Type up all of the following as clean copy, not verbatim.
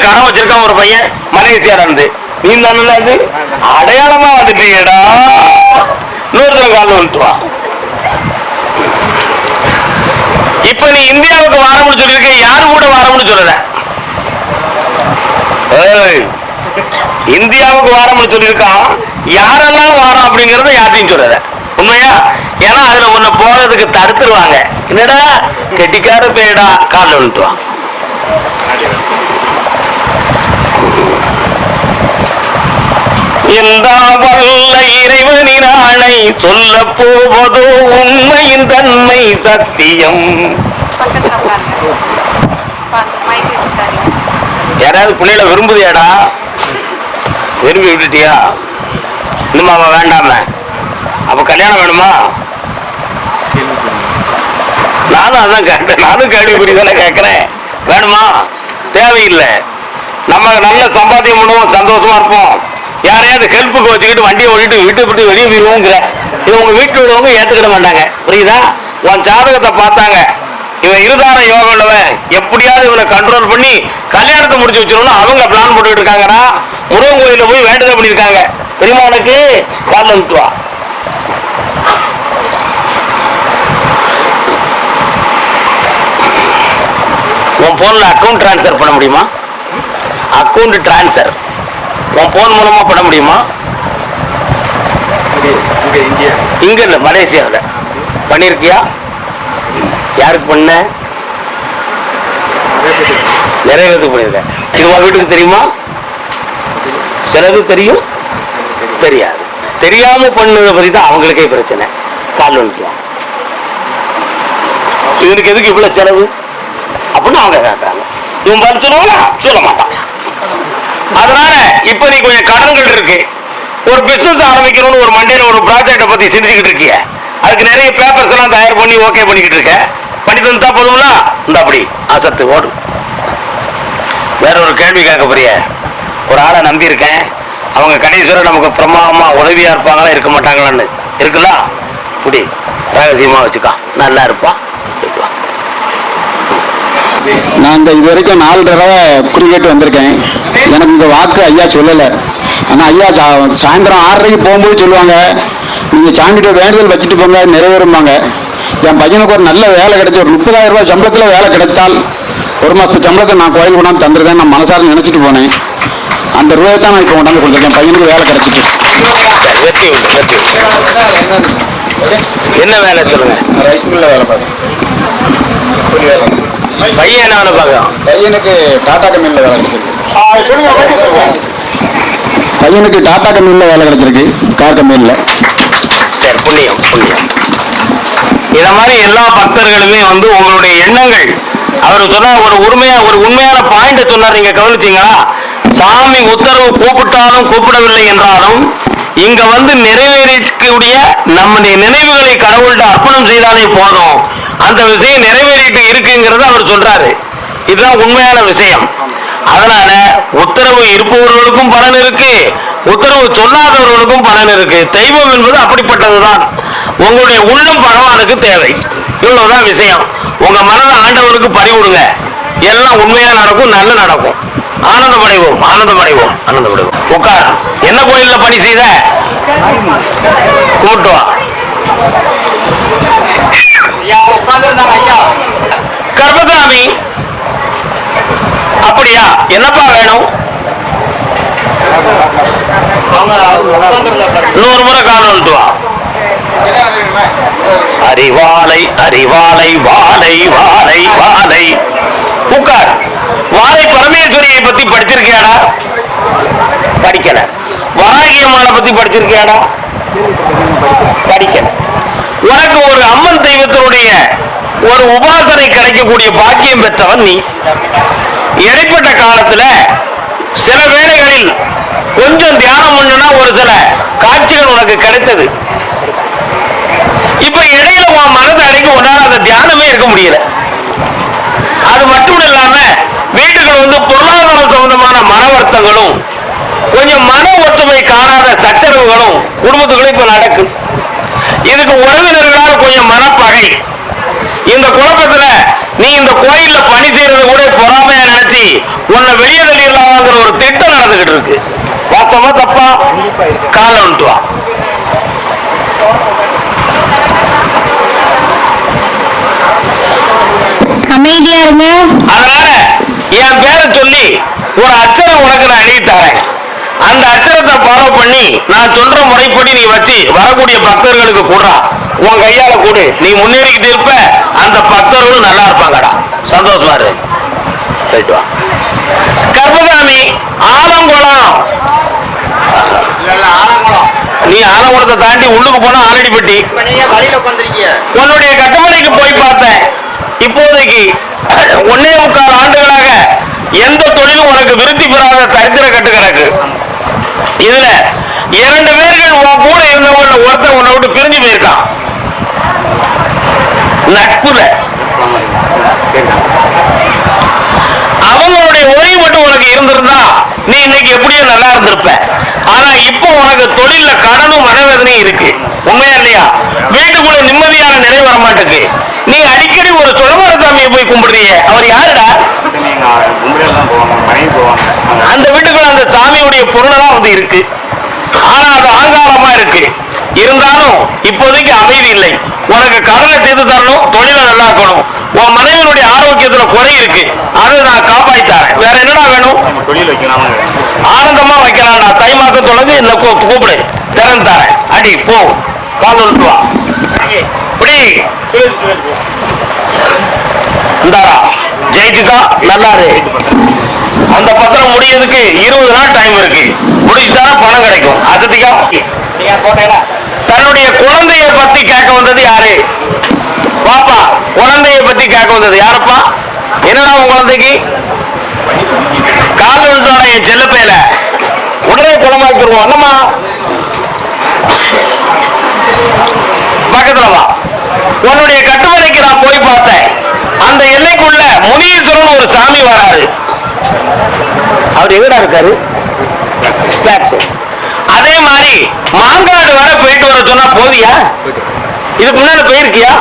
கடை வச்சிருக்கான் ஒரு பையன் மலேசியால இருந்து. நீ தானே அது அடையாளமா வந்துட்டீங்கடா. இன்னொருத்தன் கால வந்துட்டுவான். இப்ப நீ இந்தியாவுக்கு வாரம்னு சொல்லியிருக்க, யாரு கூட வாரம்னு சொல்லல. இந்தியாவுக்கு வாரம்னு சொல்லியிருக்கான், யாரெல்லாம் வாரம் அப்படிங்கறத யார்ட்டையும் சொல்லல. உண்மையா? ஏன்னா அதுல உன்னை போறதுக்கு தடுத்துருவாங்க. என்னடா கெட்டிக்கார பேடா காலில் வந்துட்டுவான். எந்த வல்ல இறைவனின் ஆணை சொல்ல போவதோ உண்மையின் தன்மை சத்தியம். யாராவது பிள்ளைகளை விரும்புதியாடா? விரும்பி விட்டுட்டியா? இன்னும் அவன் வேண்டாம? அப்ப கல்யாணம் வேணுமா? நானும் அதான் கேட்டேன். நானும் கேள்விப்படி தானே கேட்கிறேன். வேணுமா? தேவையில்லை. நம்ம நல்ல சம்பாத்தியம் பண்ணுவோம், சந்தோஷமா இருப்போம். யாரையாவது ஹெல்ப்புக்கு வச்சுக்கிட்டு வண்டியை ஓட்டிட்டு வீட்டை விட்டு வெளியே போயிருவோங்கிற இது உங்க வீட்டில் உள்ளவங்க ஏத்துக்கிட மாட்டாங்க. புரியுதா? உன் ஜாதகத்தை பார்த்தாங்க, இவன் இருதார யோகம் உள்ளவன், எப்படியாவது இவனை கண்ட்ரோல் பண்ணி கல்யாணத்தை முடிச்சு வச்சிடணும் அவங்க பிளான் போட்டுக்கிட்டு இருக்காங்கன்னா முருகன் கோயில போய் வேண்டுதல் பண்ணியிருக்காங்க. தெரியுமா உனக்கு? காலில் விட்டுவா. உன் போன்ல அக்கௌண்ட் டிரான்ஸ்பர் பண்ண முடியுமா? அக்கௌண்ட் டிரான்ஸ்பர் உன் போன் மூலமா பண்ண முடியுமா? இங்க இல்ல, மலேசியாவில் பண்ணிருக்கியா? யாருக்கு பண்ண? நிறைய பேருக்கு பண்ணிருக்க. இது உன் வீட்டுக்கு தெரியுமா? சிலது தெரியும், தெரியாது. தெரியாம பண்ணதை பத்தி தான் அவங்களுக்கே பிரச்சனை. கால் வந்துக்கலாம். இவனுக்கு எதுக்கு இவ்வளவு செலவு அப்படின்னு அவங்க கேட்கறாங்க. இவன் பார்த்து சொல்லுவாங்களா? சொல்ல மாட்டான். அதனால இப்ப நீ கொஞ்சம் கடன்கள் இருக்கு. ஒரு பிசினஸ் ஆரம்பிக்கணும்னு ஒரு மண்டையில ஒரு ப்ராஜெக்டை பத்தி செஞ்சுக்கிட்டு இருக்கிய. அதுக்கு நிறைய பேப்பர்ஸ் எல்லாம் தயார் பண்ணி ஓகே பண்ணிக்கிட்டு இருக்க. பண்ணி தந்தா போதுங்களா? இந்த அப்படி அசத்து ஓடு. வேற ஒரு கேள்வி கேட்க போறிய? ஒரு ஆளை நம்பி இருக்கேன், அவங்க கடைசிவரை நமக்கு பிரமாதமா உதவியா இருப்பாங்களா இருக்க மாட்டாங்களான்னு இருக்குல்ல? இப்படி ரகசியமா வச்சுக்கா, நல்லா இருப்பா. நான் இந்த இது வரைக்கும் 4 தடவை குறி வந்திருக்கேன். எனக்கு இந்த வாக்கு ஐயா சொல்லலை. ஆனால் ஐயா சாயந்தரம் 6:30 போகும்போது சொல்லுவாங்க, நீங்கள் சாமிகிட்ட வேண்டுதல் வச்சுட்டு போங்க, நிறைவேறும்பாங்க. என் பையனுக்கு ஒரு நல்ல வேலை கிடைச்சி ஒரு 30,000 ரூபாய் சம்பளத்தில் வேலை கிடைத்தால் 1 மாதத்து சம்பளத்தை நான் கோயில் கொண்டாந்து தந்துருக்கேன். நான் மனசார நினைச்சிட்டு போனேன். அந்த ரூபாயை தான் நான் இப்போ கொண்டாந்து கொடுத்துருக்கேன். பையனுக்கு வேலை கிடைச்சிட்டு. என்ன வேலை சொல்லுங்க? ரைஸ் மில்ல வேலை பார்க்க. பையன் என்ன வேலை பார்க்கலாம்? பையனுக்கு டாடா கம்பெனியில் வேலை கிடைச்சிருக்கு. பையனுக்கு டாடா கம்பெனியில் வேலை கிடைச்சிருக்கு, கார் கம்பெனியில். சரி, புண்ணியம் புண்ணியம். இத மாதிரி எல்லா பக்தர்களுமே உங்களுடைய எண்ணங்கள், அவர் சொன்ன ஒரு உண்மையான பாயிண்ட் சொன்னார். நீங்க கவனிச்சீங்களா? சாமி உத்தரவு கூப்பிட்டாலும் கூப்பிடவில்லை என்றாலும் இங்க நிறைவேறக்கூடிய நம்முடைய நினைவுகளை கடவுள்கிட்ட அர்ப்பணம் செய்தாலே போதும், அந்த விஷயம் நிறைவேறிட்டு இருக்குங்கிறத அவர் சொல்றாரு. இதுதான் உண்மையான விஷயம். அதனால உத்தரவு இருப்பவர்களுக்கும் பலன் இருக்கு, உத்தரவு சொல்லாதவர்களுக்கும் பலன் இருக்கு. தெய்வம் என்பது அப்படிப்பட்டதுதான். உங்களுடைய உள்ளம் பகவானுக்கு தேவை. இவ்வளவுதான் விஷயம். உங்க மனதை ஆண்டவருக்கு பறிவிடுங்க, எல்லாம் உண்மையா நடக்கும், நல்ல நடக்கும். ஆனந்தமடைவோம் ஆனந்தமடைவோம் ஆனந்தமடைவோம். உட்கார். என்ன கோயில்ல பணி செய்த? கூப்பிட்டு வா. கர்மசாமி. அப்படியா? என்னப்பா வேணும்? இன்னொரு முறை காணும் வா. அறிவாலை அறிவாலை வாழை வாழை வாழை. உட்கார். வாழை பரமேஸ்வரியை பத்தி படிச்சிருக்கியாடா? படிக்கல. வராகியம்மாளை பத்தி படிச்சிருக்கியாடா? படிக்கல. உனக்கு ஒரு அம்மன் தெய்வத்தினுடைய ஒரு உபாசனை கிடைக்கக்கூடிய பாக்கியம் பெற்றவன் நீ. இடைப்பட்ட காலத்துல சில வேளைகளில் கொஞ்சம் தியானம் பண்ணுனா ஒரு சில காட்சிகள் உனக்கு கிடைத்தது. இப்ப இடையில உன் மனதை அடக்கி உன்னால அந்த தியானமே இருக்க முடியல. அது மட்டும் இல்லாம வீட்டுகள் பொருளாதாரம் சம்பந்தமான மன வருத்தங்களும் கொஞ்சம் மன ஒற்றுமை காணாத சச்சரவுகளும் குடும்பத்துக்குள்ள இப்ப நடக்கும். இதுக்கு உறவினர்களால் கொஞ்சம் மனப்பகை. இந்த குழப்பத்துல நீ இந்த கோயில்ல பணி செய்யறது கூட பொறாமையா நினைச்சு உன்னை வெளியே தள்ளிடலாம் நடந்துகிட்டு இருக்கு. வாஸ்தவமா தப்பா? கால வந்துட்டு வா. அமைதியா இருங்க. அதனால என் பேரை சொல்லி ஒரு அச்சரம் உனக்கு நான் எழுதி தரேன். அந்த அச்சரத்தை ஃபாலோ பண்ணி நான் சொல்ற முறைப்படி நீ வச்சு வரக்கூடிய பக்தர்களுக்கு கூடுறா. உன் கையால கூடு. நீ முன்னேறிக்கிட்டு இருப்ப, அந்த பக்தர்களும் நல்லா இருப்பாங்கடா. சந்தோஷமா இரு. போயிட்டு வா. கர்மசாமி ஆலங்குளம். நீ ஆலங்குளத்தை தாண்டி உள்ளுக்கு போனா ஆலடிப்பட்டி. உன்னுடைய கட்டுமனைக்கு போய் பார்த்தேன். இப்போதைக்கு 1.25 ஆண்டுகளாக எந்த தொழிலும் உனக்கு விருத்தி பெறாத தரித்திர கட்டு கிடக்கு. இதுல 2 பேர்கள் உன் கூட இருந்தவங்க ஒருத்தர் உன்னை விட்டு பிரிஞ்சு போயிருக்கான். நட்புல அவங்களுடைய உதவி மட்டும் உனக்கு இருந்திருந்தா நீ இன்னைக்கு எப்படியும் நல்லா இருந்திருப்ப. ஆனா இப்போ உனக்கு தொழில கடனும் மனவேதனையும் இருக்கு. உண்மையா இல்லையா? வீட்டுக்குள்ள நிம்மதியான நிலை வர மாட்டேங்குது. நீ அடிக்கடி ஒரு சுடமரசாமியை போய் கும்பிடுறிய. அவர் யாருடா? அந்த வீட்டுக்குள்ள அந்த சாமியுடைய பொருளெல்லாம் வந்து இருக்கு. ஆனா அது ஆங்காரமா இருக்கு. இருந்தாலும் இப்போதைக்கு அமைதி இல்லை. உனக்கு கடனை தீர்த்து தரணும், தொழிலை நல்லா இருக்கணும். உன் மனைவியினுடைய ஆரோக்கியத்துல குறை இருக்கு. அதை நான் காப்பாற்றி தரேன். வேற என்னடா வேணும்? தொழில் வைக்கலாம், ஆனந்தமா வைக்கலாம்டா. தை மாசம் தொடர்ந்து இந்த கூப்பிடு, திறன் தரேன். அடி போ, கால் விட்டு வா. இந்தாரா ஜெயிச்சுக்கா, நல்லா இரு. அந்த பத்திரம் முடியறதுக்கு 20 நாள் டைம் இருக்கு. முடிச்சுட்டா பணம் கிடைக்கும். அசதிக்கா தன்னுடைய குழந்தைய பத்தி கேட்க வந்தது யாரு? பாப்பா, குழந்தைய பத்தி கேட்க வந்தது யாரப்பா? என்னடா உன் குழந்தைக்கு? கால் விழுந்தோட என் செல்ல பேல உடனே குணமாக்கிடுவோம். என்னம்மா பக்கத்துல வா. உன்னுடைய கட்டுமனைக்கு நான் போய் பார்த்தேன். அந்த எல்லைக்குள்ள முனீஸ்வரன் ஒரு சாமி வராரு. அவர் எங்கடா இருக்காரு? அதே மாதிரி மாங்காடு வர போயிட்டு வர சொன்னா போதியா? இதுக்கு முன்னாடி போயிருக்கியா?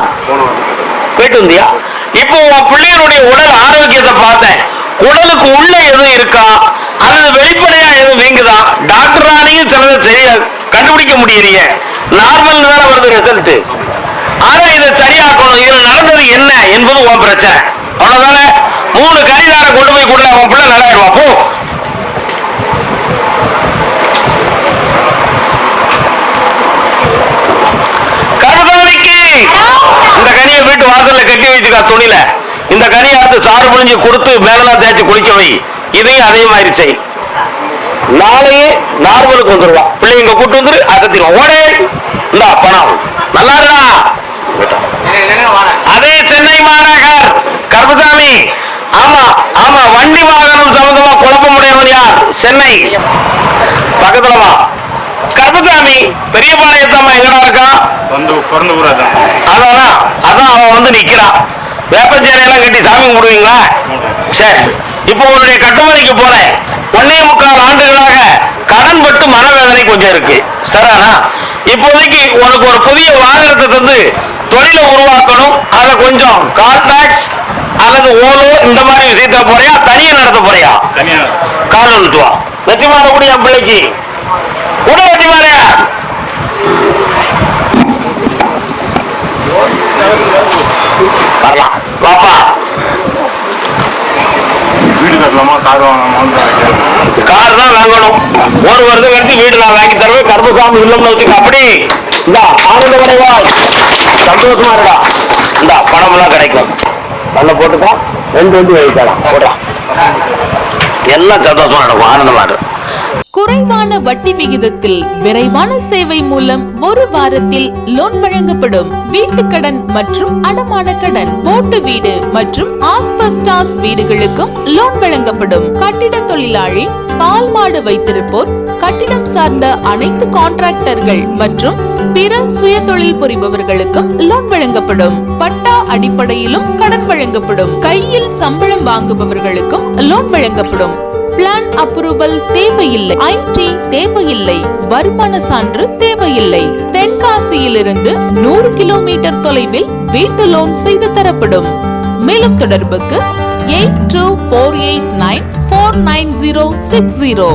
போயிட்டு வந்தியா? இப்போ உன் பிள்ளைகளுடைய உடல் ஆரோக்கியத்தை பார்த்தேன். குடலுக்கு உள்ள எதுவும் இருக்கா அல்லது வெளிப்படையா எதுவும் வீங்குதா? டாக்டராலையும் சிலதை சரியா கண்டுபிடிக்க முடியலையே. நார்மல் தானே வருது ரிசல்ட். ஆனா இதை சரியாக்கணும். இதுல நடந்தது என்ன என்பது உன் பிரச்சனை. அவ்வளவுதானே? 3 கரிகார கொண்டு போய் கூட உன் பிள்ளை நல்லாயிடுவா. போ. கருதாவிக்கு இந்த கனியை வீட்டு வாசல்ல கட்டி வச்சுக்கா துணில. இந்த கனியை அடுத்து சாறு புழிஞ்சு கொடுத்து மேலெல்லாம் தேய்ச்சி குளிக்க வை. இதையும் அதே மாதிரி செய். நாளையே நார்மலுக்கு வந்துருவா. பிள்ளைங்க கூட்டு வந்துரு, அசத்திடுவான். ஓடே இந்த பணம் நல்லா இருக்கா? அதே சென்னை மாநகர் கருப்பசாமி. ஆமா ஆமா, வண்டி வாகனம் சம்பந்தமா குழப்பமுடையவர் யார்? சென்னை பக்கத்துல வா. கருப்பசாமி பெரியபாளையத்தம்மா எங்கடா இருக்கா? அதான் அதான் அவன் வந்து நிக்கிறான். வேப்பஞ்சேனையெல்லாம் கட்டி சாமி கும்பிடுவீங்களா? சரி, இப்போ உன்னுடைய கட்டுமனைக்கு போறேன். 1.25 ஆண்டுகளாக கடன் பட்டு மனவேதனை கொஞ்சம் இருக்கு. சரியானா? இப்போதைக்கு உனக்கு ஒரு புதிய வாகனத்தை தந்து தொழிலை உருவாக்கணும். அதை கொஞ்சம் கான்ட்ராக்ட் அல்லது ஓலோ இந்த மாதிரி விஷயத்த போறியா? தனியா நடத்த போறியா? கால் வந்துட்டு வா. வெற்றி மாறக்கூடிய என் பிள்ளைக்கு கூட வெற்றி மாறியா? வரலாம் பாப்பா. வீடு கட்டலாமா? கார் வாங்கணுமா? கார் தான் வாங்கணும். 1 வருஷம் கழிச்சு வீடு நான் வாங்கி தருவேன். கருப்பசாமி இல்லம்னு வச்சுக்க. அப்படி இந்த ஆனந்த கிடைவாய் சந்தோஷமா இருக்கா? இந்த பணம் எல்லாம் கிடைக்கும். நல்ல போட்டுக்கோ. 2 வண்டி வைக்கலாம். போடலாம். எல்லாம் சந்தோஷமா நடக்கும். ஆனந்தமா இருக்கும். குறைவான வட்டி விகிதத்தில் விரைவான சேவை மூலம் 1 வாரத்தில் லோன் வழங்கப்படும். வீட்டுக்கடன் மற்றும் அடமான கடன், போட்டு வீடு மற்றும் ஆஸ்பெஸ்டாஸ் வீடுகளுக்கும் லோன் வழங்கப்படும். கட்டிட தொழிலாளி, பால் மாடு வைத்திருப்போர், கட்டிடம் சார்ந்த அனைத்து கான்ட்ராக்டர்கள் மற்றும் பிற சுய தொழில் புரிபவர்களுக்கும் லோன் வழங்கப்படும். பட்டா அடிப்படையிலும் கடன் வழங்கப்படும். கையில் சம்பளம் வாங்குபவர்களுக்கும் லோன் வழங்கப்படும். பிளான் அப்ரூவல் தேவையில்லை. ஐடி தேவையில்லை. வருமான சான்று தேவையில்லை. தென்காசியிலிருந்து 100 கிலோமீட்டர் தொலைவில் வீட்டு லோன் செய்து தரப்படும். மேலும் தொடர்புக்கு 8248949060.